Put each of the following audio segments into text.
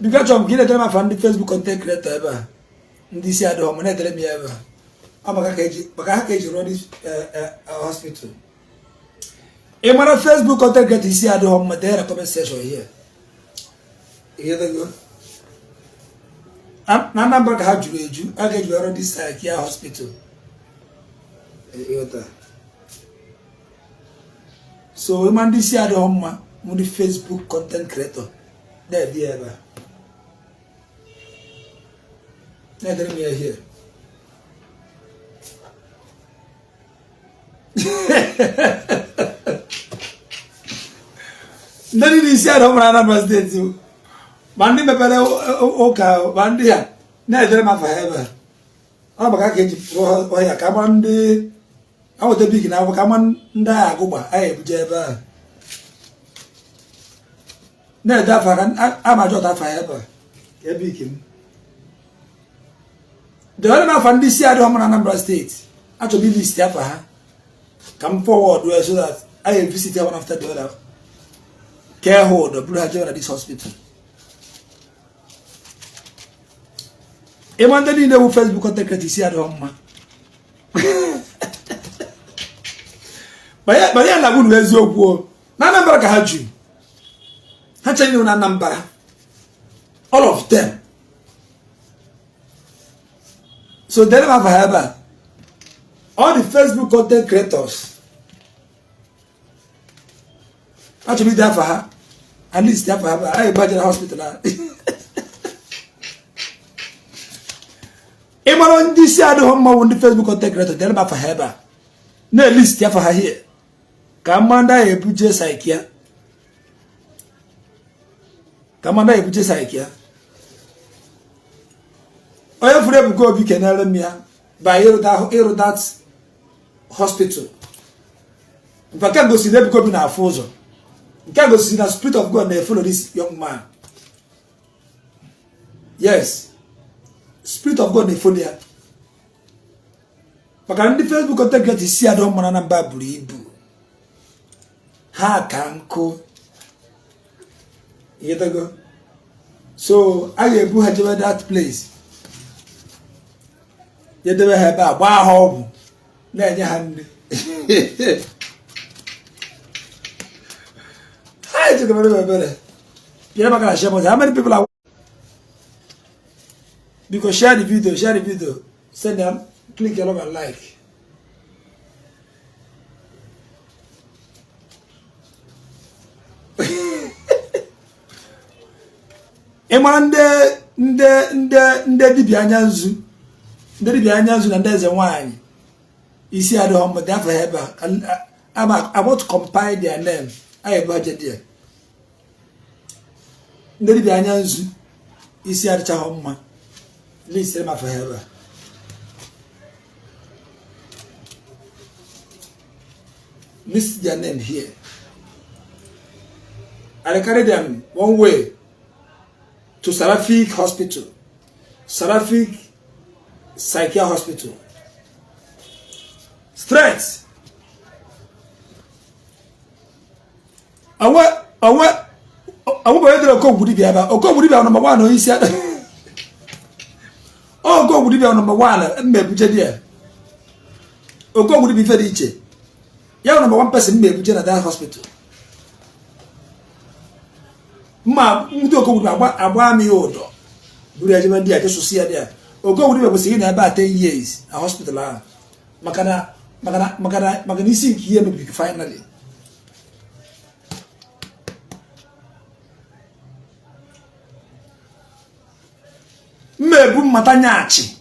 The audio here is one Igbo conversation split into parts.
Because of Gina Dema found the Facebook content creator ever. This year, the home, and I tell me ever. I'm a cage run this hospital. In my Facebook content creator, you see at the home, there a comment section here. Here they go. Anambra ka juru eju aga eju around this Saga hospital. So man this year the home mo the Facebook content creator. There be ever. Let me here. Nani this year home Anambra state too. Bandi me pere oka bandi ya na edere ma fa hebe ọ baka ka eji o ya ka ma ndị awote big na ka ma ndị agụgba ayi ebuje ebe a na eda fa kan amajo ta fa hebe ke big m de ole ma fa ndị si ade homo na Anambra state acho bi list ya fa ha come forward so that I visit one after the other care hold of blue at this hospital. Emanda ni ndewu Facebook content creator isi ado mma. Baya la gunu eziokwu o. Na Anambra ka ha ju. Ha chenye na Anambra. All of them. So they never have all the Facebook content creators. Actually there for her. At least there for her. I imagine hospital. Emmanuel this year the home on the Facebook content creator tell me for her. No list ya for her here. Kamanda Ebuka Psychiatric. Kamanda Ebuka Psychiatric. Oya fure Ebuka Obi kenere mia by that hospital. In fact, I go see Ebuka Obi na afozo. You can go see the Spirit of God and follow this young man. Yes. Spirit of God follow there. But can the Facebook contact get to see I don't want to Ibu. Ha kanko. You get go. So I Ebu had that place. You never have a wow. Then you hand. I took a very better. You're not gonna share how many people are. Because share the video, send them, click a love and like. Emande nde dibia anyanzu na ndeze nwanyi. Isi ado homo dafa heba. I want to compile their name. I have budget there. Nde dibia anyanzu isi ado cha homo. Listen my forever. List their name here. I carry them one way to Seraphic Hospital, Seraphic Psychiatric Hospital. Straight. I want to go with the Oko would be number one. He said, oh, go would be number one. And maybe Jedia. Oko would be very easy. You number one person maybe at that hospital. Ma, Mudo would have me odo. Do the regiment there just to see her there. Oko would be saying about 10 years a hospital. Maganisi here maybe finally. Mebu matanyachi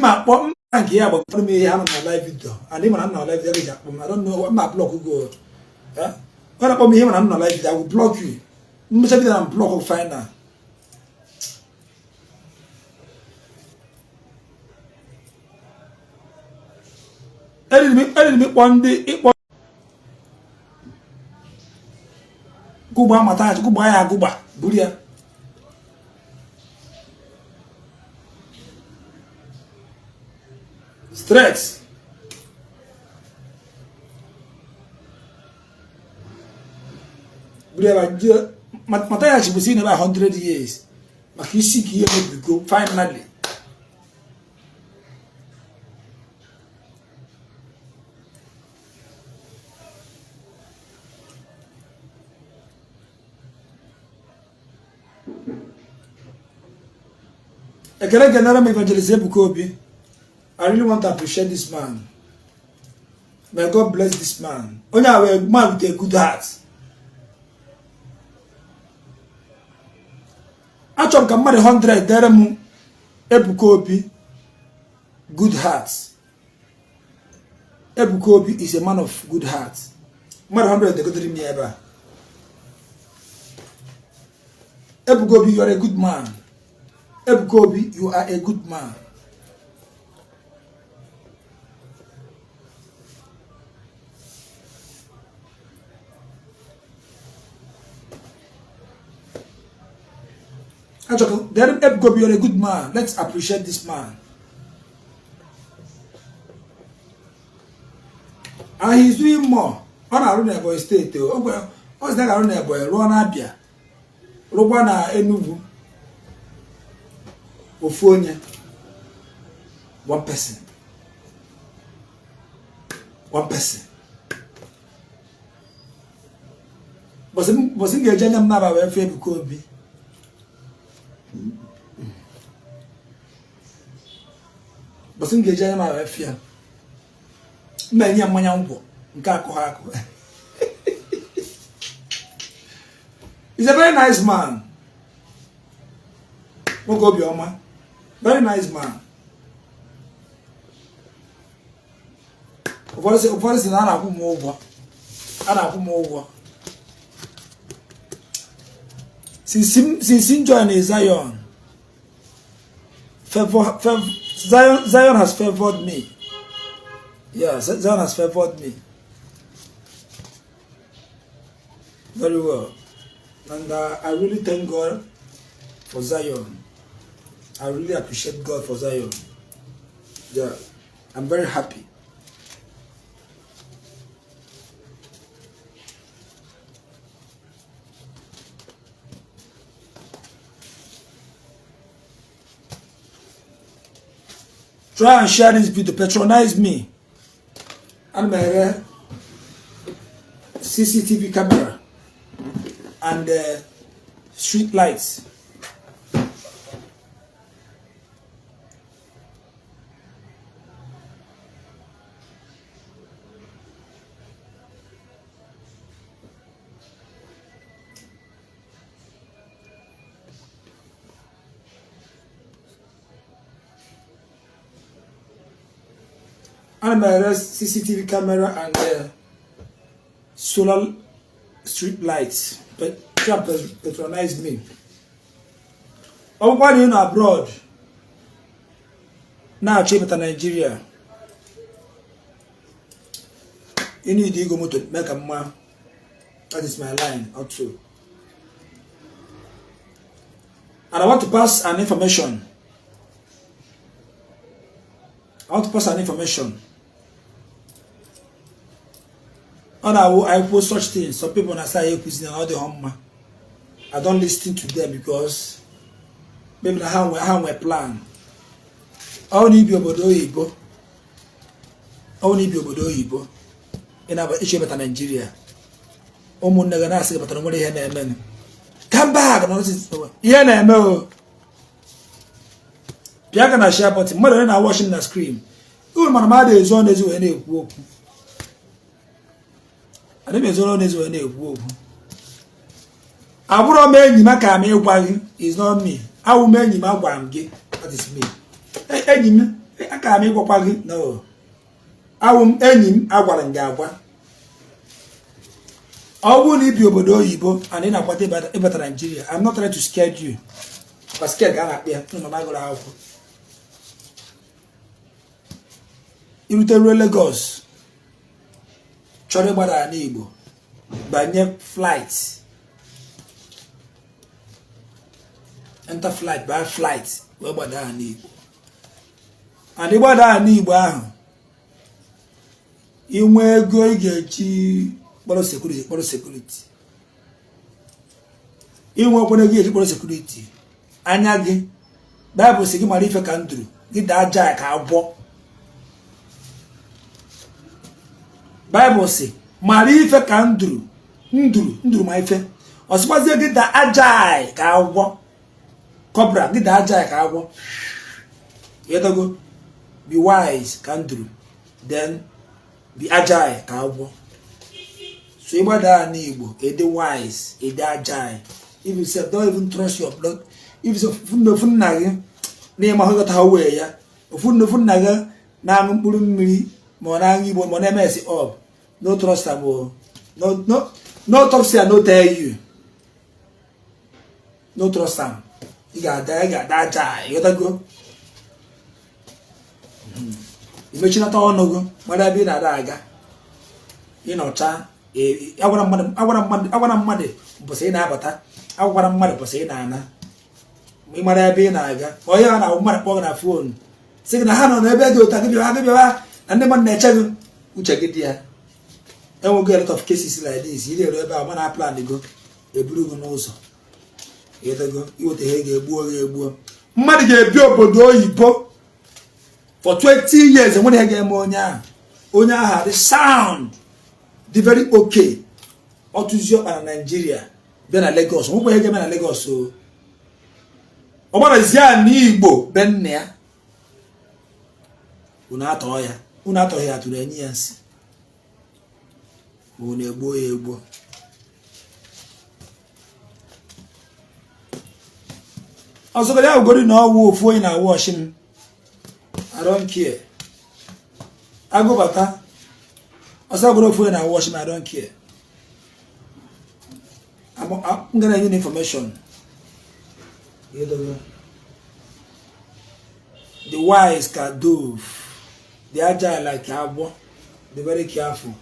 ma pom anki ya but me have my live video and even on live video I don't know what my block will go. When I put me on live video I will block you. Me say that I'm block final. Edit me one day it was Kuba matanyachi Kuba ya Kuba buria. Stress. Brother, Matayachi was in about 100 years. But you see here we go finally. Evangelist Ebuka Obi. I really want to appreciate this man. May God bless this man. Only a man with a good heart. Actually, can marry 100. There Ebuka Obi, good heart. Ebuka Obi is a man of good heart. Marry 100. They go to me ever. Ebuka Obi, you are a good man. Ebuka Obi, you are a good man. Actually, Ebuka Obi, you are a good man. Let's appreciate this man. And he's doing more. On our own boy state, what's that around there boy? Ruanabia, Rubana Enubu, Ophonia. One person. Was in a general number where Ebuka Obi. But in the general fear. Many a man, he's a very nice man. Very nice man. What is since joining Zion, Zion has favored me. Yeah, Zion has favored me very well, and I really thank God for Zion. I really appreciate God for Zion. Yeah, I'm very happy. Try and share this video. Patronize me. And my CCTV camera and street lights. And my CCTV camera and solar street lights. But Trump has patronized me. Everybody in abroad now chime to Nigeria. You need to go to make a man. That is my line also. And I want to pass an information. I post such things. Some people say all the home. I don't listen to them because maybe how we plan. I only be obodo Igbo. In our issue about Nigeria. Come back. No, Piaga na share button. More than I watching the screen. Even my mother is on this way. I don't know on this way. I would make you make a me while is not me. I will make you my one gay. That is me. I can't make what no. I will end him. I want to go. I will leave you about Igbo and then about Nigeria. I'm not trying to scare you. But scared Ghana there. No, my God, you will tell Lagos. Chore bada Ndigbo. By flight. Enter flight by flight. Where bada Ndigbo. And the bada Ndigbo. You may go get boro security. inwe okwene gị ejikpọrọ sekuriti anya gị Bible si gị mara ife ka nduru gị daa aja ka agwọ Bible si mara ife ka nduru ma ife ọsịkwazie gị daa aja ka agwọ cobra gị daa aja ka agwọ yetago be wise ka nduru then be agile ka agwọ so ịgbada n'Igbo ede wise ede agile if you say don't even trust your blood if you say ofu nna gị na ịma hụgọta ha wee ya ofu nna gị na-aṅụ mkpụrụ mmiri ma ọ na-aṅụ Igbo ma ọ na-emesi up no trust am no talk say no tell you no trust am ị ga-ada agile ịghọtago imechinata ọnụ gị mara ebe ị na-ada aga ịnọcha agwara mmadụ mbọsị ị na-abata agwara mmadụ mbọsị ị na-ana ị mara ebe ị na-aga onye ha na mmadụ kpọọ gị na fon sị gị na ha nọ n'ebe dị ụta gị bịawa na ndị mmadụ na-eche gị uche gị dị ya enwego a lot of cases like this ị na-eru ebe a mana plan go eburu gị n'ụzọ iweta ihe ga-egbuo mmadụ ga-ebi obodo oyibo for 20 years enwere ihe ga-eme onye ahụ dị sound dị very okay ọtụzi ọkpa na Nigeria bịa na Lagos nwekwa ihe ga-eme na Lagos o ọ gbarazie n'Igbo be nne ya unu atọghị ya tụrụ enyi ya nsị ma unu egbuo ya egbuo ọzọgara ya ugori na ọwụ ofu onye na wọchi m I don't care agụbata ọsọ gwara ofu onye na wọchi m I don't care I'm gonna give you information the wise can dove the agile like agwọ be very careful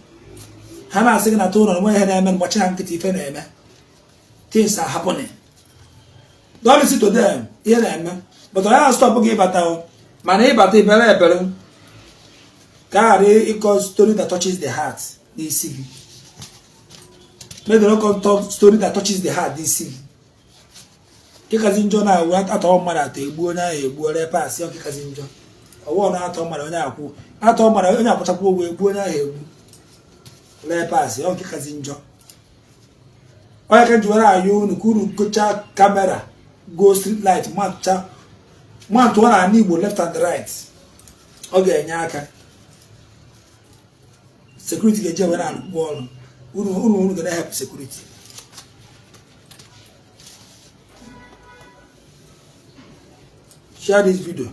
ha na-asị gị na tụrụ na nwe ihe na-eme mgbachi ha nkịtị ife na-eme things are happening don't listen to them ihe na-eme but onye na-stop gị ịbata mana ịbata ibere ebere ka ghara ịkọ story that touches the heart n'isi gị maybe no talk story that touches the heart n'isi gị kikazi njọ na awu atọ mmadụ atọ egbu onye ahụ egbu ore pass ọ kikazi njọ ọwụ na atọ mmadụ onye akwụ atọ mmadụ onye akwụchapụ ogwe egbu onye ahụ egbu ore pass ọ kikazi njọ onye ka njiwara ayụ unu kuru gocha kamera go street light mantụ ọ na Igbo left and right ọ ga-enye aka security ga-eje were alụkwu ọrụ unu ga na-help security share this video.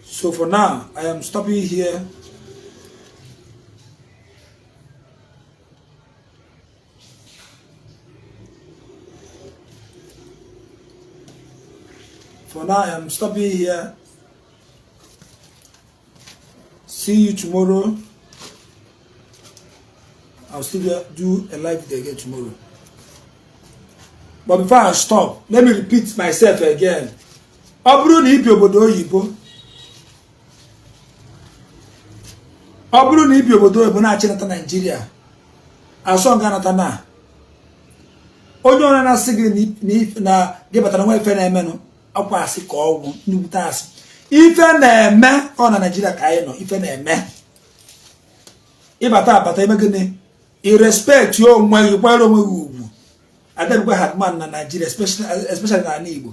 So for now, I am stopping here. See you tomorrow. I'll still do a live video again tomorrow. But before I stop, let me repeat myself again. Ọ bụrụ na ibi obodo oyibo na-achị nata Nigeria, asọ nga nata na onye ọrụ na-asị gị na gị batara nwa ife na-emenụ akwa asị ka ọgwụ nnukwute asị ife na-eme ọ na Nigeria ka anyị nọ ife na-eme ịbata abata eme gịnị irespect onwe gị kwanyere onwe gị ugwu adebekwa hadman na Nigeria especially na ala Igbo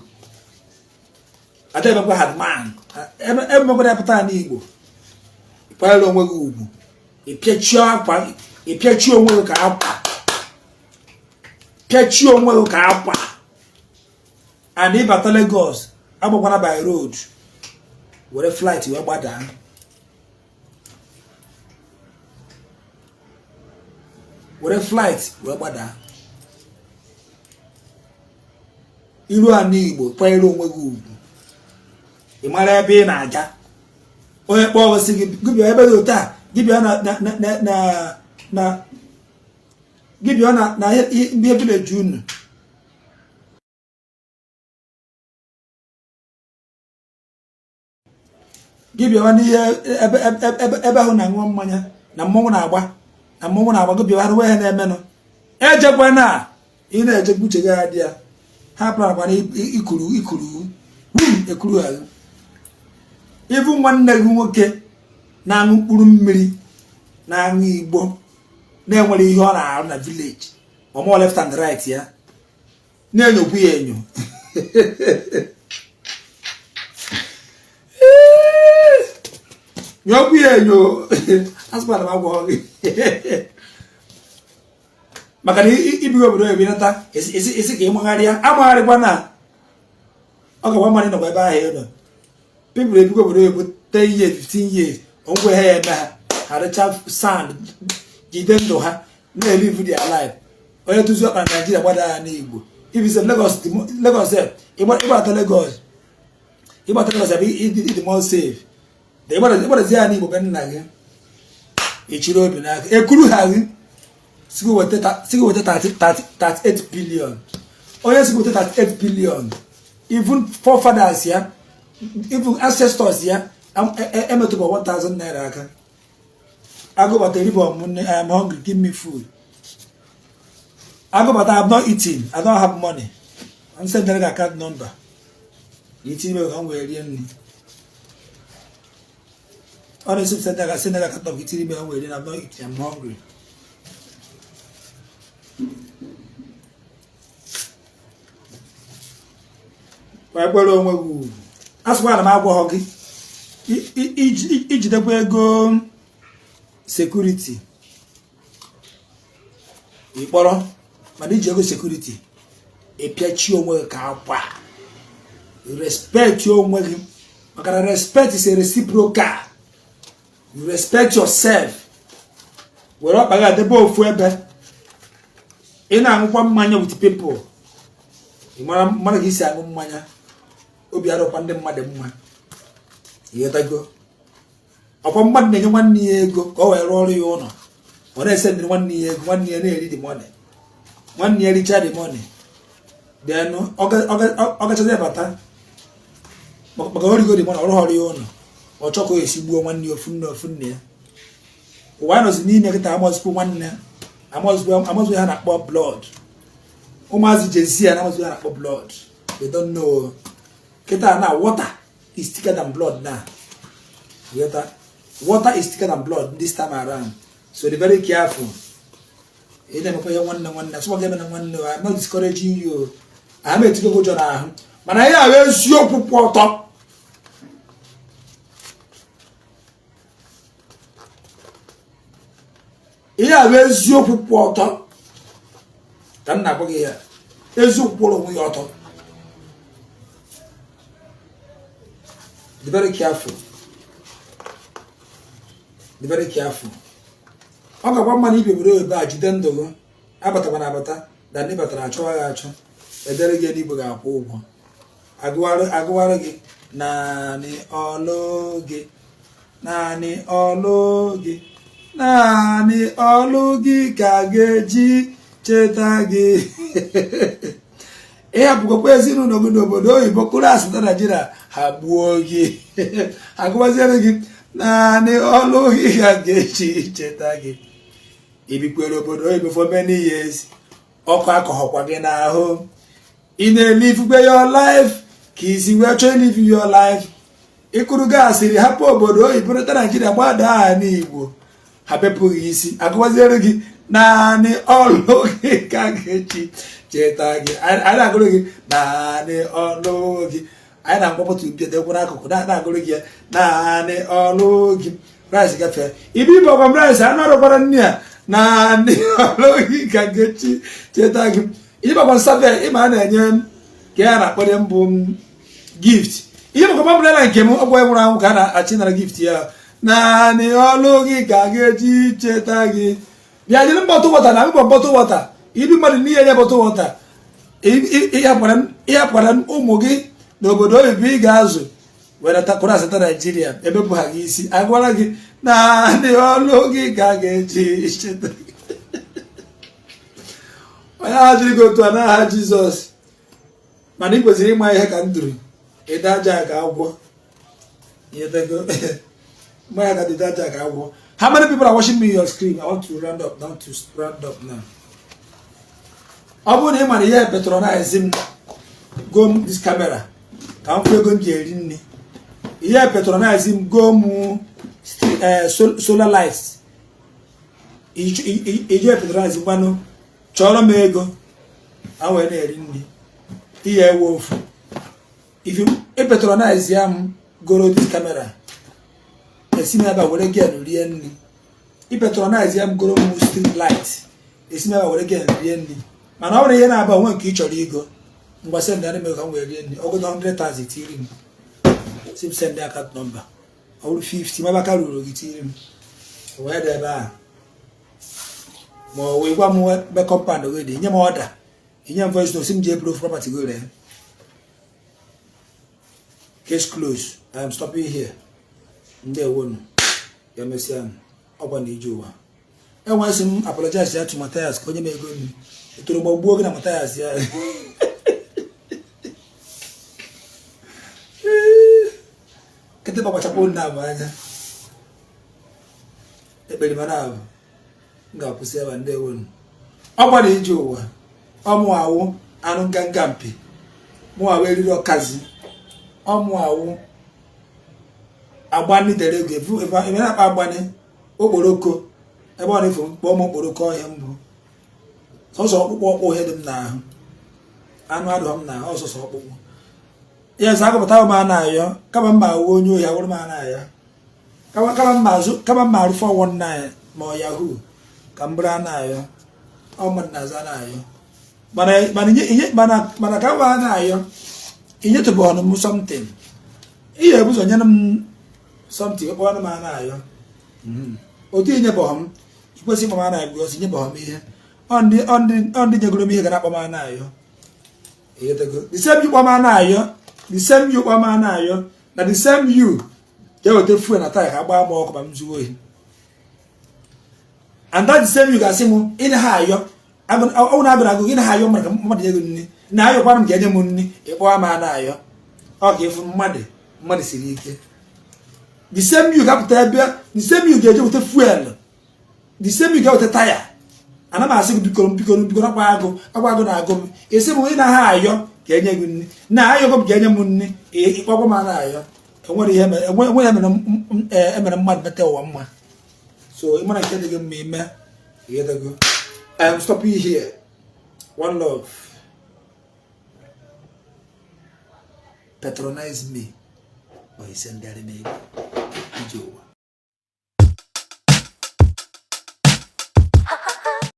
adebekwa hadman emekwa ya n'Igbo kwanyere onwe gị ugwu ịpịachie onwe gị ka akwa and ịbata Lagos agbakwana by road were flight wee gbada iru ala Igbo kwanyere onwe gị ugwu ị mara ebe ị na-aga onye kpọọ gị gị bịa ebe dị otu a gị bịa na ihe village unu gị bịawa n'ihe ebe ahụ na-aṅụ mmanya na mmọnwụ na-agba gị bịawa nwe ihe na-emenụ ejekwana ị na-ejekwa uche gị adị ya ha parakwana ikuru ekuru ha ịbụ nwanne gị nwoke na-aṅụ mkpụrụ mmiri na-aṅụ Igbo na-enwere ihe ọ na-arụ na village ọmụ left and right ya na-enyokwu ya enyo nyokwu ya enyo asụkwara m agwọ gị maka na ibigo obodo ebinata isi ka ịmagharịa amagharịkwa na ọ ga-agba mmadụ nọkwa ebe ahụ ịnọ pipụl ebigo obodo ebo 10 years 15 years ongwe ha eme ha rịcha sand jide ndụ ha na-elive their life onye tụzi ọkpa na Naịjirịa gbada ya n'Igbo ibise Lagos ịgbata Lagos ebe ịdị more safe ịgbadazi ya n'Igbo be nna gị echiri obi n'aka ekuru ha gị sigo weta 38 billion onye sigo weta 38 billion even forefathers ya even ancestors ya emetụba 1000 naira aka agụbata eribo I am hungry, give me food. Agụbata I have not eaten, I don't have money. I'm sending the account number. Eating me come where you need. Honestly, send the account number. Eating me come where I'm not eating, I'm hungry. That's why I'm agwa hogi. Ijidekwa ego security ikpọrọ mana iji ego security epiachi onwe ka akwa respect onwe gị maka respect is a reciprocal. You respect yourself. Were ọkpa gị adebe ofu ebe ị na-aṅụkwa mmanya with people ị mara ka isi aṅụ mmanya obi arụkwa ndị mmadụ mma ịghọtago ọkwa mmadụ na-enye nwanne ya ego ka ọ wee rụọ ọrụ ya ụlọ ọ na-ese ndị nwanne ya ego nwanne ya na-eri the money nwanne ya richa the money then ọ gachazi bata maka origo the money ọrụ ọrụ ya ụlọ ọ chọkọ esi gbuo nwanne ya ofu nne ya ụwa nọzi n'ime kịta amazikwu nwanne amazikwu ha na-akpọ blood ụmụazị jensi ya na amazikwu ha na-akpọ blood they don't know kịta na water is thicker than blood now. Water is thicker than blood this time around. So be very careful. I'm not discouraging you. I'm a go job. But I have your pupil. Here, where's your pupil? Can I go here? There's your polo with your top. Be very careful. Be very careful. Ọ ga-agwa mmanụ ibe buru ebe a jide ndụ gị abatakwa na abata na ndị batara achọwa ya achọ edere gị n'Igbo ga-akwụ ụgwọ agụwara gị naanị ọlụ gị naanị ọlụ gị ka ga-eji cheta gị ịhapụkwa ezinụlọ gị n'obodo oyibo kụrụ asụta Naịjirịa ha gbuo gị agụwaziere gị naanị ọlụ gị ka ga-eji cheta gị ibikwere obodo oyibo for many years ọkụ akọghọkwa gị n'ahụ ị na-elive your life ka isi wee chọọ live your life ịkụrụ gasịrị hapụ obodo oyibo reta Naịjirịa gbada aha n'Igbo ha bepụghị isi agụwaziere gị naanị ọlụ gị ka ga-eji cheta gị anyị na-agụrụ gị naanị ọlụ gị anyị na-agbapụta ubiedekwu n'akụkụ na-agụrụ gị naanị ọlụ gị rice gafee ibe ibe ọgwam rice anụ ọrụkwara nne ya naanị ọlụ gị ka ga-eji cheta gị ihe bakwa nsafe ịma a na-enye ka ya na-akpọrọ mbụ gift ihe bakwa mabụrụla nke m ọgwụ nwụrụ anwụ ka a na-achị nara gift ya naanị ọlụ gị ka ga-eji cheta gị bịa jiri mbọtụ wọta na mbọ bọtụ wọta ibi mmadụ n'ihe ya bọtụ wọta ịhapụkwara ụmụ gị n'obodo oyibo ị ga-azụ were takwara asata Naịjirịa ebepụ ha gị isi agwara gị naanị ọlụ gị ka ga-eji cheta gị onye ha jiri gị otu a n'aha Jizọs mana ị kwesịrị ịma ihe ka nduru ịda aja ka agwọ mmanya ka ịda aja ka agwọ. How many people are watching me on your screen? I want to round up now. Obu na ịmara ihe patronize m go this camera ka m kwego nji eri nne. Ihe patronize m go mu solar lights. Ihe patronize kwanu chọrọ m ego awe na eri nne. Ihe ewo ofu. If you patronize am go this camera. Esi me aba were gen rie nne. I patronize am go mu street light. Esi me aba were gen rie nne. Mana ọ bụrụ ihe na-aba nwe nke ị chọrọ igo ngwa send ya na-eme ka m were rie nri ọgụdọ 100,000 tiri m sim send account number ọ bụrụ 50 maba ka ruru gị tiri m wee dị ebe a ma ọ wee gwa m be compound gị dị nye m order inye m voice note sim je proof property go ree case closed. I am stopping here. Ndewo ya mesia ọgwa na ije ụwa enwe sị m apologize ya to Matthias ka onye m ego nri etoro gbagbuo gị na Matthias ya kete gbachapụ nna m anya ekpere mana abụ m ga-akwụsị ebe ndewo ọgwa na ije ụwa ọmụ awụ anụ nganga mpi mụ awụ eriri ọkazi ọmụ awụ agbani dere ego ebe na-akpa agbani okporoko ebe ọ na-efu mkpọ m okporoko ọhịa mbụ sọsọ ọkpụkpọ ọkpụ ihe dị m n'ahụ anụ adụghọ m n'ahụ ọsọsọ ọkpụkpụ ya za agụpụta m na-ayọ kama mma awụ onye ohi awụrụ m na-ayọ kama mma arụ 419 ma ọ yahoo ka m bụrụ na-ayọ ọ mmadụ na-aza na-ayọ mana ka m na-ayọ inyetụbụ ọnụ m something ihe ebụzọ nyere m something kpọrọ m na-ayọ otu inyebọghọ m ikwesị ịkpọ m na-ayọ ọsị inyebọghọ m ihe ọ ndị nyegoro m ihe ga na-akpọ m na-ayọ the same you kpọ m na-ayọ the same you kpọ m na-ayọ na the same you ga-eweta fuel na taya ka gbaa m ọkụ ma m zuo ohi and that the same you ga-asị m ị na ha ayọ ọ na-agụrụ agụ ị na ha ayọ mmadụ ka mmadụ nye gị nri na ayọkwara m ga-enye m nri ịkpọwa m na-ayọ ọ ga-efu mmadụ siri ike the same you ga-apụta ebe the same you ga-eje weta fuel the same you ga-weta taya ana m asị gị bikoro akwa agụ na-agụ m esi m ị na ha ayọ ka enye gị nri na ayọgọ m ga-enye m nri ịkpọgwa m na-ayọ enwere ihe emere mmadụ meta ụwa mma so ị mara nke dị gị mma ime ịghọtago I am stopping here. One love. Patronize me or he send me.